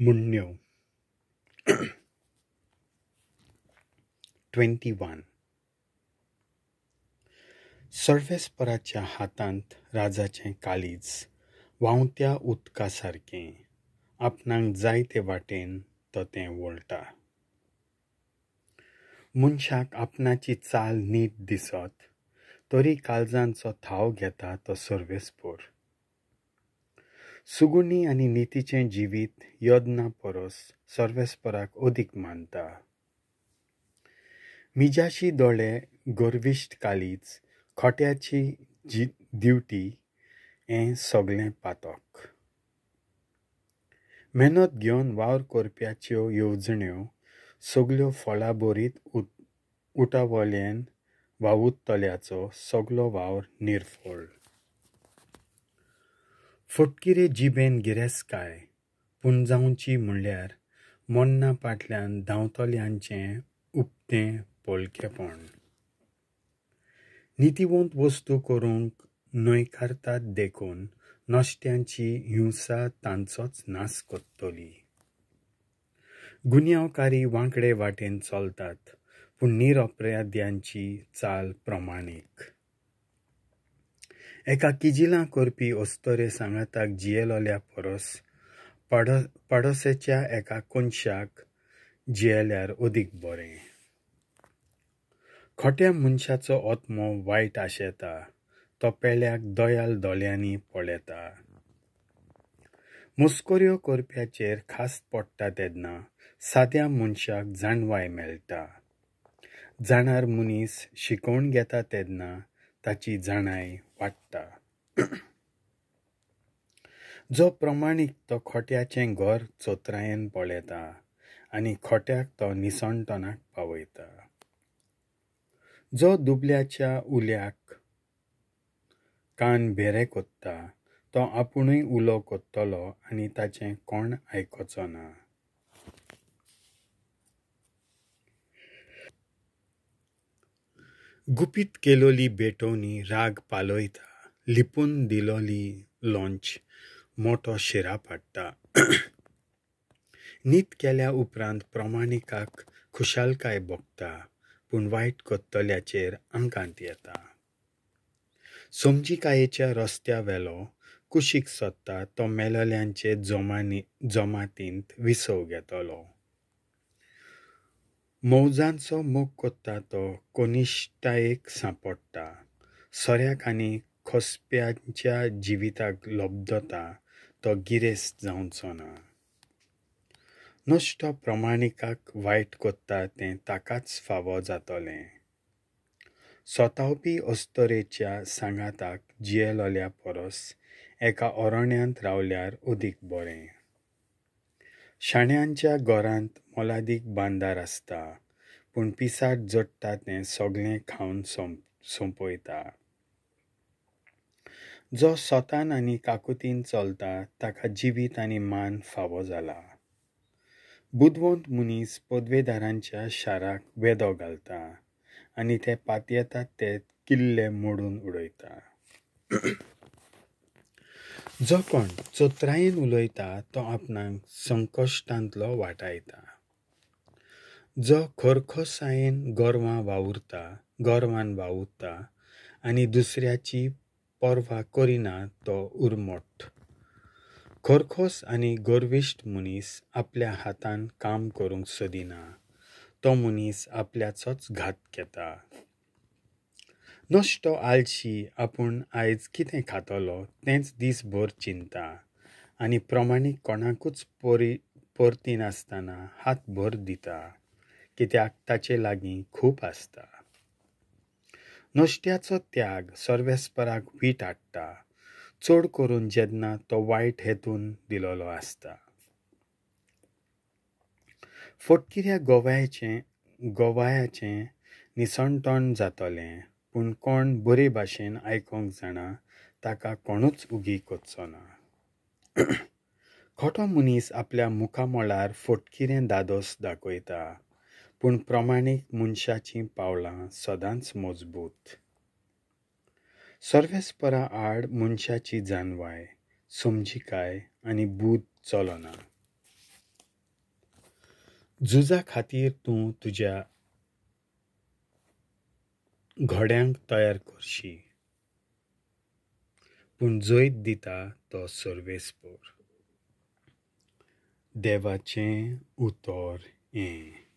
मुन्यो 21 सर्वेस्पराच्या हातांत राजाचें काळीज व्हांवत्या उदका सारकें आपणाक जाय ते वाटेन तो तें वळटा. मनशाक आपणाची चाल नीट दिसत तरी काळजांचो थाव घेता तो सर्वेस्पर. सुगुणी आनी नितीचें जिवीत यज्ञा परस सर्वेस्पराक अदीक मानता. मिजाशी दोळे गर्विश्ट काळीज खोट्याची दिवटी हें सगळें पातक. मेहनत घेवन वावर करप्याच्यो येवजण्यो सगळ्यो फळाबरीत उटावळ्येन वावुरतल्याचो सगळो वावर निर्फळ. फटकिरे जिबेन गिरेस्काय पुंजावची म्हणल्यार मोन्ना फाटल्यान धांवतल्यांचें उक्तें पोळकेपण. नितीवंत वस्तू करूंक न्हयकारतात देखून नश्ट्यांची हिंसा तांचोच नाश कोत्तली. गुन्यांवकारी वांकडे वाटेन चलतात पूण निरपराध्यांची चाल प्रमाणीक. एका किजिलां करपी अस्तरे सांगाताक जियेलोल्या परस पाडोसेच्या एका कोनशाक जियेल्यार अदीक बरें. खोट्या मनशाचो ओत्मो वायट आशेता तो पेल्याक दयाल दोळ्यांनी पळयता. मस्कोऱ्यो करप्याचेर खास्त पडटा तेन्ना साद्या मनशाक जाणवाय मेळटा. जाणार मनीस शिकोवन घेता तेन्ना ताची जाणाय वाडटा. जो प्रमाणीक तो खोट्याचें घर चोत्रायेन पळयता आनी खोट्याक तो निसणटणाक पावयता. जो दुबल्याच्या उल्याक कान भेरे कोत्ता तो आपुणूय उलो कोत्तलो आनी ताचें कोण आयकोचो ना. गुपीत केलोली बेटोवनी राग पालयता. लिपून दिलोली लोंच मोठो शिरा पाडटा. नीत केल्या उपरांत प्रमाणिकाक खुशालकाय भोगता पूण वायट कोत्तल्याचेर आंकांत येता. समजिकायेच्या रस्त्या वेलो कुशीक सोदता तो मेलल्यांचे जमातींत विसव घेतलो. मौजांचो मोग कोत्ता तो कोनिश्टायेक सांपडटा. सोऱ्याक आनी खोसप्यांच्या जिविताक लोबदता तो गिरेस्त जावचो ना. नश्टो प्रमाणिकाक वायट कोत्ता तें ताकाच फावो जातलें. सोतावपी अस्तरेच्या सांगाताक जियेलोल्या परस एका अरण्यांत रावल्यार अदीक बरें. शाण्यांच्या घरांत मोलादीक बांदार आसता पूण पिसाट जडटा तें सगळें खावन सोंपयता. जो सोतान आनी काकुतीन चलता ताका जिवीत आनी मान फावो जाला. बुदवंत मनीस पदवेदारांच्या शाराक वेदो घालता आनी ते पातयेतात ते किल्ले मोडून उडयता. जो कोण चोत्रायेन उलयता तो आपणाक संकश्टांतलो वाटायता. जो खरखोसायेन गोरवान वावुरता आनी दुसऱ्याची पर्वा करिना तो उर्मट. खरखोस आनी गर्विश्ट मनीस आपल्या हातान काम करूंक सोदिना तो मनीस आपल्याचोच घात घेता. नश्टो आलशी आपूण आयज कितें खातलो तेंच दीसभर चिंता आनी प्रमाणीक कोणाकूच परती नासतना हात भर दिता कित्याक ताचे लागीं खूब आसता. नश्ट्याचो त्याग सर्वेस्पराक वीट हाडटा चड करून जेन्ना तो वायट हेतून दिलोलो आसता. फटकिऱ्या गोवायाचें निसणटण जातलें पूण कोण बरे भाशेन आयकोंक जाणा ताका कोणूच उगी कोचचो ना. खोटो मनीस आपल्या मुखामळार फटकिरें दादोस दाखयता पूण प्रमाणीक मनशाचीं पावलां सदांच मजबूत. सर्वेस्परा आड मनशाची जानवाय समजिकाय आनी बूद चलना. झुजा खातीर तूं तुज्या घोड्यांक तयार करशी, पूण जैत दिता तो सर्वेस्पर. देवाचें उतर हें.